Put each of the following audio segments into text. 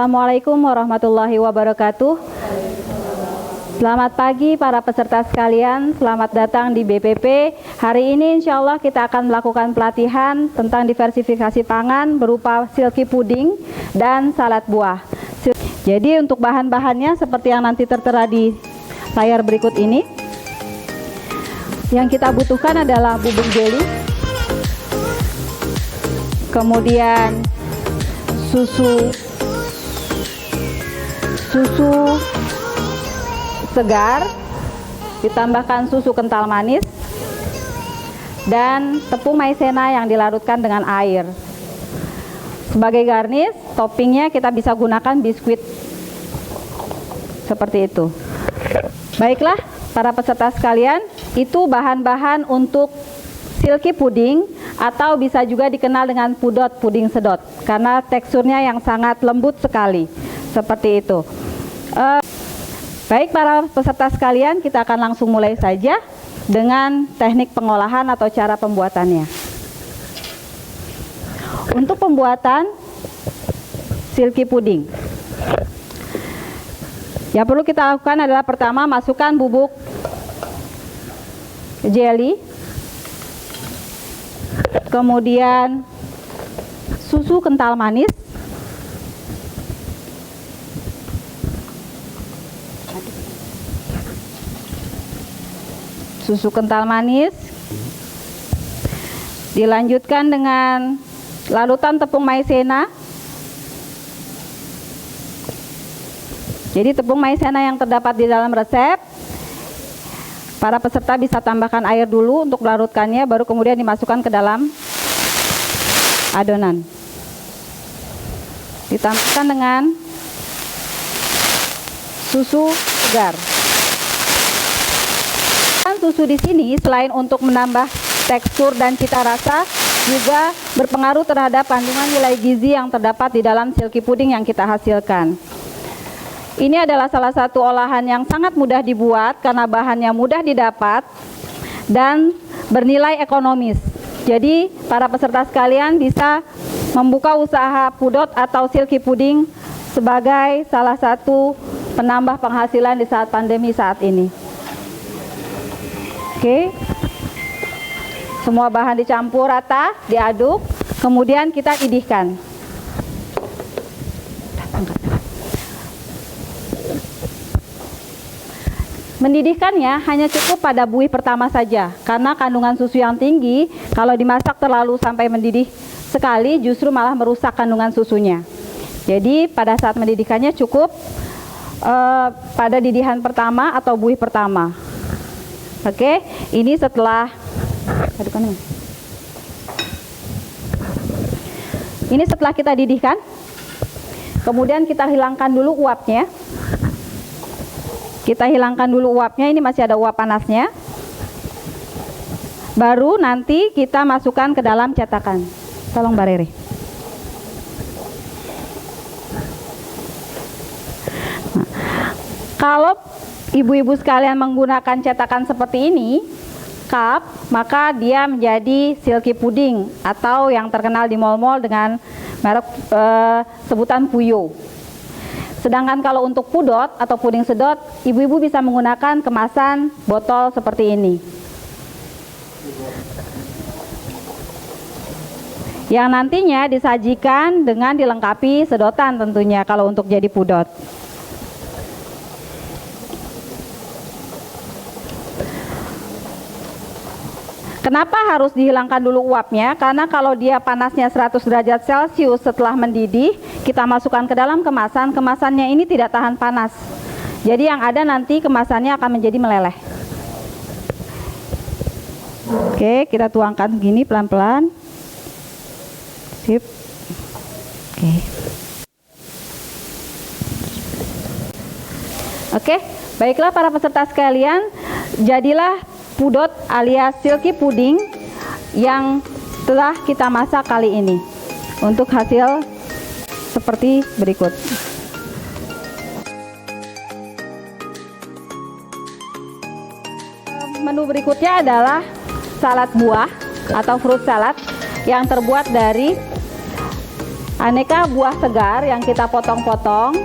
Assalamualaikum warahmatullahi wabarakatuh. Selamat pagi para peserta sekalian, selamat datang di BPP. Hari ini insya Allah kita akan melakukan pelatihan tentang diversifikasi pangan berupa silky pudding dan salad buah. Jadi untuk bahan-bahannya seperti yang nanti tertera di layar berikut ini. Yang kita butuhkan adalah bubuk jeli, kemudian susu segar, ditambahkan susu kental manis, dan tepung maizena yang dilarutkan dengan air. Sebagai garnish, toppingnya kita bisa gunakan biskuit seperti itu. Baiklah para peserta sekalian, itu bahan-bahan untuk silky pudding atau bisa juga dikenal dengan pudot, puding sedot, karena teksturnya yang sangat lembut sekali seperti itu. Baik para peserta sekalian, kita akan langsung mulai saja dengan teknik pengolahan atau cara pembuatannya. Untuk pembuatan silky pudding, yang perlu kita lakukan adalah pertama masukkan bubuk jelly, kemudian susu kental manis, dilanjutkan dengan larutan tepung maizena. Jadi tepung maizena yang terdapat di dalam resep, para peserta bisa tambahkan air dulu untuk melarutkannya, baru kemudian dimasukkan ke dalam adonan. Ditambahkan dengan susu segar. Susu di sini selain untuk menambah tekstur dan cita rasa, juga berpengaruh terhadap kandungan nilai gizi yang terdapat di dalam silky pudding yang kita hasilkan. Ini adalah salah satu olahan yang sangat mudah dibuat karena bahannya mudah didapat dan bernilai ekonomis. Jadi para peserta sekalian bisa membuka usaha pudot atau silky pudding sebagai salah satu penambah penghasilan di saat pandemi saat ini. Oke, semua bahan dicampur rata, diaduk, kemudian kita idihkan. Mendidihkannya hanya cukup pada buih pertama saja, karena kandungan susu yang tinggi, kalau dimasak terlalu sampai mendidih sekali, justru malah merusak kandungan susunya. Jadi pada saat mendidihkannya cukup pada didihan pertama atau buih pertama. Oke, ini setelah kita didihkan, kemudian kita hilangkan dulu uapnya. Ini masih ada uap panasnya. Baru nanti kita masukkan ke dalam cetakan. Tolong Mbak Rere. Nah, kalau ibu-ibu sekalian menggunakan cetakan seperti ini, cup, maka dia menjadi silky pudding atau yang terkenal di mall-mall dengan merek sebutan Puyo. Sedangkan kalau untuk pudot atau puding sedot, ibu-ibu bisa menggunakan kemasan botol seperti ini, yang nantinya disajikan dengan dilengkapi sedotan tentunya kalau untuk jadi pudot. Kenapa harus dihilangkan dulu uapnya? Karena kalau dia panasnya 100 derajat Celcius setelah mendidih, kita masukkan ke dalam kemasan, kemasannya ini tidak tahan panas. Jadi yang ada nanti kemasannya akan menjadi meleleh. Oke, kita tuangkan begini pelan-pelan. Sip. Oke, baiklah para peserta sekalian, jadilah pudot alias silky pudding yang telah kita masak kali ini untuk hasil seperti berikut. Menu berikutnya adalah salad buah atau fruit salad yang terbuat dari aneka buah segar yang kita potong-potong.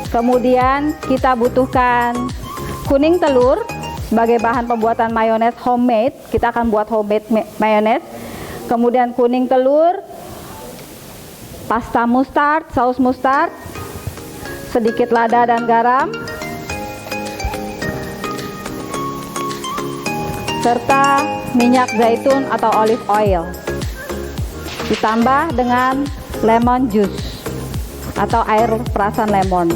Kemudian kita butuhkan kuning telur sebagai bahan pembuatan mayones homemade. Kita akan buat homemade mayones. Kemudian kuning telur, pasta mustard, saus mustard, sedikit lada dan garam, serta minyak zaitun atau olive oil. Ditambah dengan lemon juice atau air perasan lemon.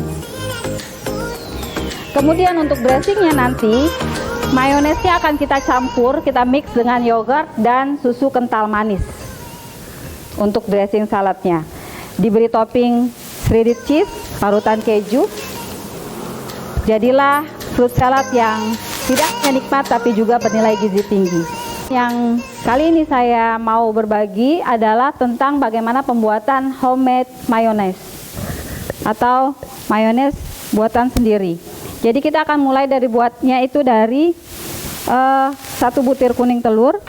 Kemudian untuk dressingnya nanti, mayonesnya akan kita campur, kita mix dengan yogurt dan susu kental manis. Untuk dressing saladnya, diberi topping shredded cheese, parutan keju. Jadilah fruit salad yang tidak hanya nikmat tapi juga bernilai gizi tinggi. Yang kali ini saya mau berbagi adalah tentang bagaimana pembuatan homemade mayonnaise atau mayones buatan sendiri. Jadi kita akan mulai dari buatnya itu dari 1 butir kuning telur,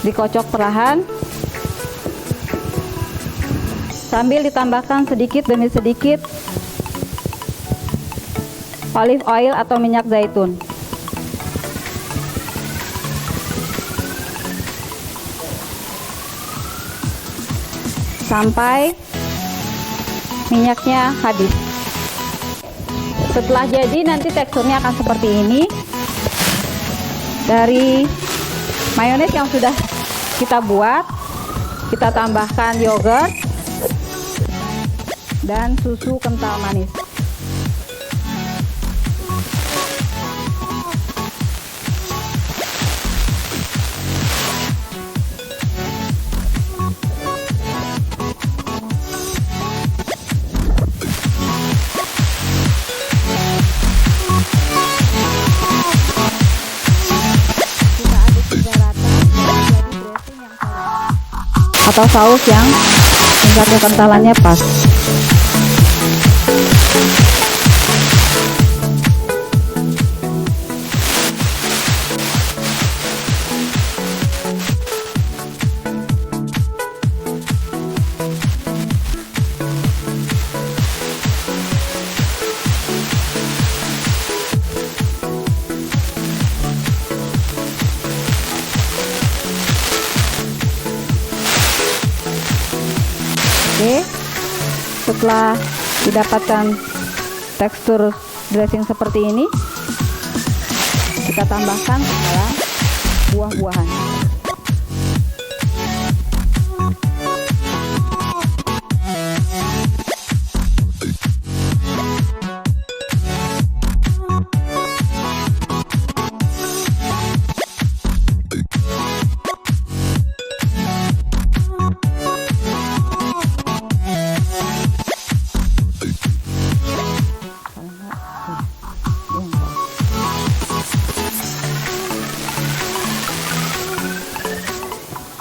dikocok perlahan sambil ditambahkan sedikit demi sedikit olive oil atau minyak zaitun. Sampai minyaknya habis. Setelah jadi nanti teksturnya akan seperti ini. Dari mayones yang sudah kita buat, kita tambahkan yogurt dan susu kental manis. Atau saus yang tingkat kekentalannya pas. Oke, setelah didapatkan tekstur dressing seperti ini, kita tambahkan ke dalam buah-buahan.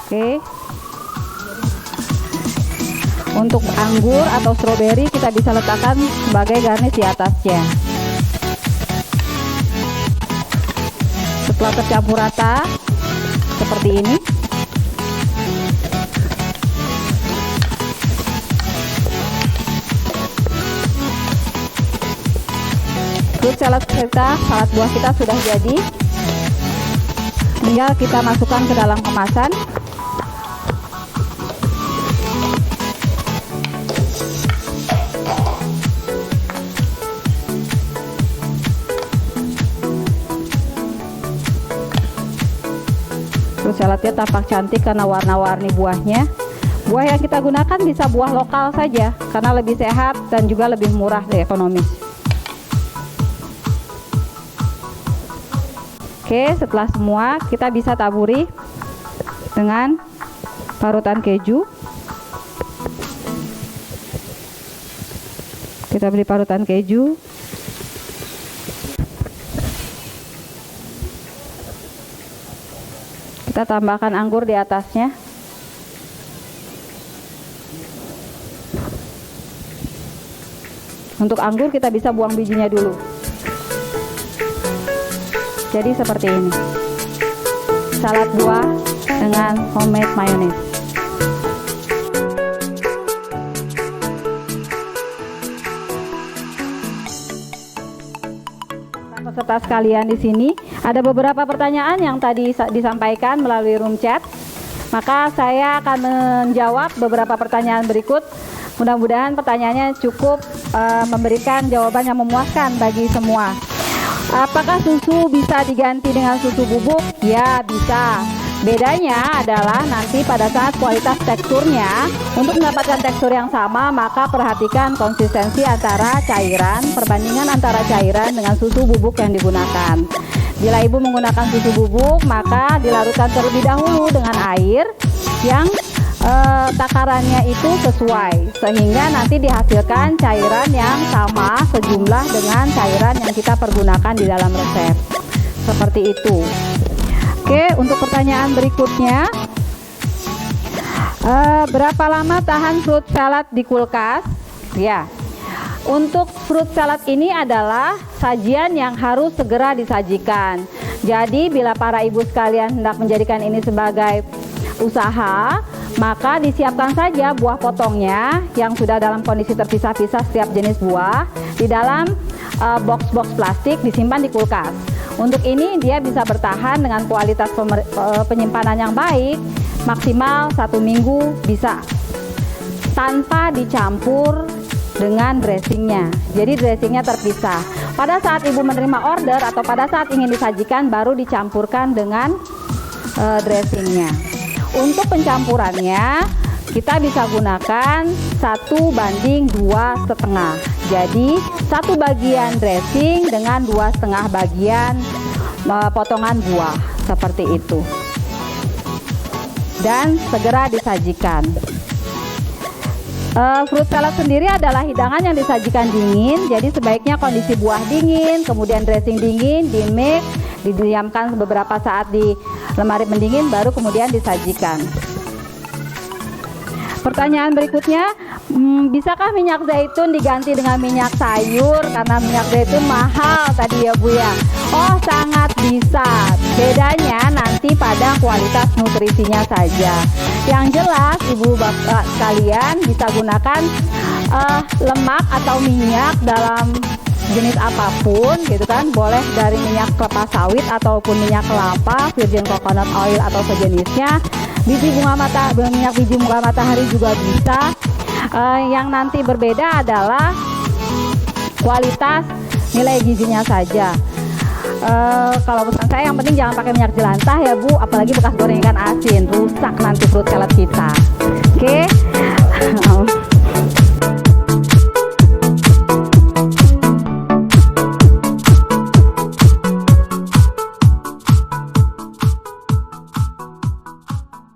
Oke. Untuk anggur atau stroberi kita bisa letakkan sebagai garnish di atasnya. Setelah tercampur rata seperti ini, fruit salad kita, salad buah kita sudah jadi. Tinggal kita masukkan ke dalam kemasan. Fruit saladnya tampak cantik karena warna-warni buahnya. Buah yang kita gunakan bisa buah lokal saja karena lebih sehat dan juga lebih murah dan ekonomis. Oke, setelah semua kita bisa taburi dengan parutan keju. Kita beri parutan keju. Kita tambahkan anggur di atasnya. Untuk anggur kita bisa buang bijinya dulu. Jadi seperti ini. Salad buah dengan homemade mayonnaise. Peserta sekalian, di sini ada beberapa pertanyaan yang tadi disampaikan melalui room chat. Maka saya akan menjawab beberapa pertanyaan berikut. Mudah-mudahan pertanyaannya cukup memberikan jawaban yang memuaskan bagi semua. Apakah susu bisa diganti dengan susu bubuk? Ya, bisa. Bedanya adalah nanti pada saat kualitas teksturnya, untuk mendapatkan tekstur yang sama, maka perhatikan konsistensi antara cairan, perbandingan antara cairan dengan susu bubuk yang digunakan. Bila ibu menggunakan susu bubuk, maka dilarutkan terlebih dahulu dengan air yang takarannya itu sesuai, sehingga nanti dihasilkan cairan yang sama sejumlah dengan cairan yang kita pergunakan di dalam resep. Seperti itu. Oke, untuk pertanyaan berikutnya, berapa lama tahan fruit salad di kulkas? Ya, untuk fruit salad ini adalah sajian yang harus segera disajikan. Jadi bila para ibu sekalian hendak menjadikan ini sebagai usaha, maka disiapkan saja buah potongnya yang sudah dalam kondisi terpisah-pisah setiap jenis buah di dalam box-box plastik, disimpan di kulkas. Untuk ini dia bisa bertahan dengan kualitas penyimpanan yang baik, maksimal 1 minggu bisa, tanpa dicampur dengan dressingnya. Jadi dressingnya terpisah. Pada saat ibu menerima order atau pada saat ingin disajikan, baru dicampurkan dengan dressingnya. Untuk pencampurannya kita bisa gunakan 1:2,5. Jadi 1 bagian dressing dengan 2,5 bagian potongan buah, seperti itu. Dan segera disajikan. Fruit salad sendiri adalah hidangan yang disajikan dingin, jadi sebaiknya kondisi buah dingin, kemudian dressing dingin, di-mix, didiamkan beberapa saat di lemari pendingin, baru kemudian disajikan. Pertanyaan berikutnya, bisakah minyak zaitun diganti dengan minyak sayur karena minyak zaitun mahal tadi ya Bu ya? Oh, sangat bisa. Bedanya nanti pada kualitas nutrisinya saja. Yang jelas ibu bapak sekalian bisa gunakan lemak atau minyak dalam jenis apapun gitu kan, boleh dari minyak kelapa sawit ataupun minyak kelapa, virgin coconut oil atau sejenisnya. Minyak biji bunga matahari juga bisa. Yang nanti berbeda adalah kualitas nilai gizinya saja. Kalau pesan saya yang penting jangan pakai minyak jelantah ya Bu, apalagi bekas goreng ikan asin, rusak nanti fruit salad kita. Oke.